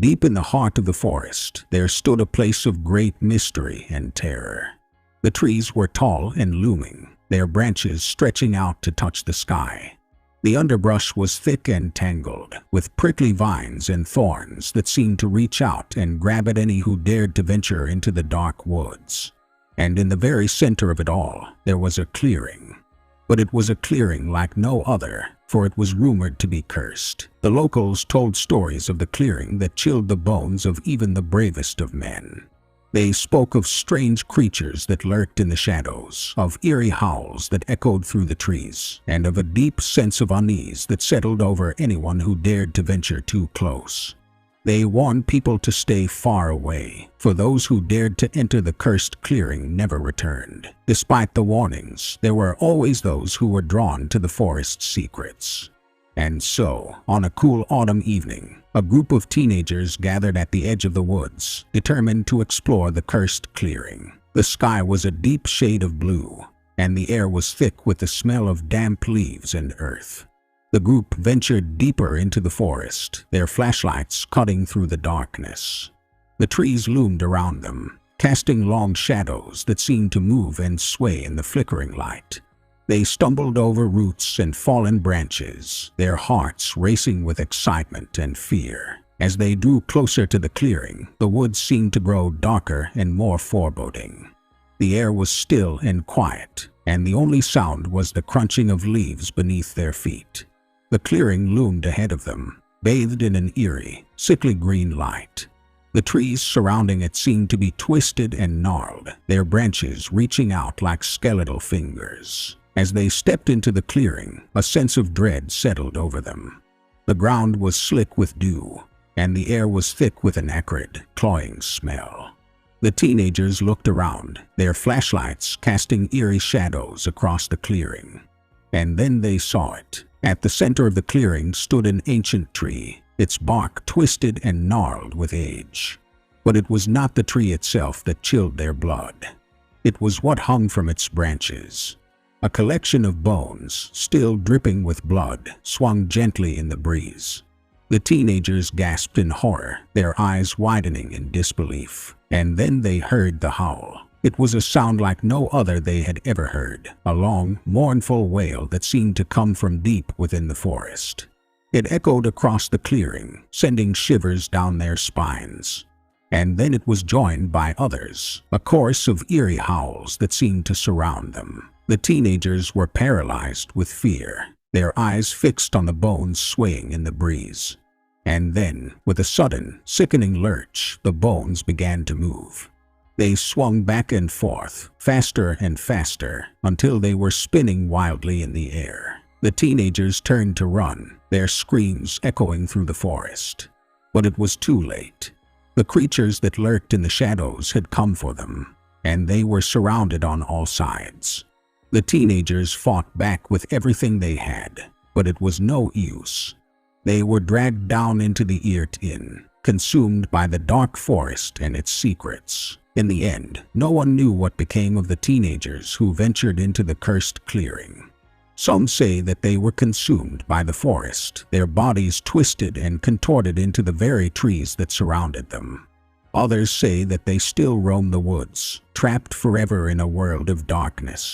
Deep in the heart of the forest, there stood a place of great mystery and terror. The trees were tall and looming, their branches stretching out to touch the sky. The underbrush was thick and tangled, with prickly vines and thorns that seemed to reach out and grab at any who dared to venture into the dark woods. And in the very center of it all, there was a clearing. But it was a clearing like no other, for it was rumored to be cursed. The locals told stories of the clearing that chilled the bones of even the bravest of men. They spoke of strange creatures that lurked in the shadows, of eerie howls that echoed through the trees, and of a deep sense of unease that settled over anyone who dared to venture too close. They warned people to stay far away, for those who dared to enter the cursed clearing never returned. Despite the warnings, there were always those who were drawn to the forest's secrets. And so, on a cool autumn evening, a group of teenagers gathered at the edge of the woods, determined to explore the cursed clearing. The sky was a deep shade of blue, and the air was thick with the smell of damp leaves and earth. The group ventured deeper into the forest, their flashlights cutting through the darkness. The trees loomed around them, casting long shadows that seemed to move and sway in the flickering light. They stumbled over roots and fallen branches, their hearts racing with excitement and fear. As they drew closer to the clearing, the woods seemed to grow darker and more foreboding. The air was still and quiet, and the only sound was the crunching of leaves beneath their feet. The clearing loomed ahead of them, bathed in an eerie, sickly green light. The trees surrounding it seemed to be twisted and gnarled, their branches reaching out like skeletal fingers. As they stepped into the clearing, a sense of dread settled over them. The ground was slick with dew, and the air was thick with an acrid, cloying smell. The teenagers looked around, their flashlights casting eerie shadows across the clearing. And then they saw it. At the center of the clearing stood an ancient tree, its bark twisted and gnarled with age. But it was not the tree itself that chilled their blood. It was what hung from its branches. A collection of bones, still dripping with blood, swung gently in the breeze. The teenagers gasped in horror, their eyes widening in disbelief. And then they heard the howl. It was a sound like no other they had ever heard, a long, mournful wail that seemed to come from deep within the forest. It echoed across the clearing, sending shivers down their spines. And then it was joined by others, a chorus of eerie howls that seemed to surround them. The teenagers were paralyzed with fear, their eyes fixed on the bones swaying in the breeze. And then, with a sudden, sickening lurch, the bones began to move. They swung back and forth, faster and faster, until they were spinning wildly in the air. The teenagers turned to run, their screams echoing through the forest. But it was too late. The creatures that lurked in the shadows had come for them, and they were surrounded on all sides. The teenagers fought back with everything they had, but it was no use. They were dragged down into the Eerie, consumed by the dark forest and its secrets. In the end, no one knew what became of the teenagers who ventured into the cursed clearing. Some say that they were consumed by the forest, their bodies twisted and contorted into the very trees that surrounded them. Others say that they still roam the woods, trapped forever in a world of darkness.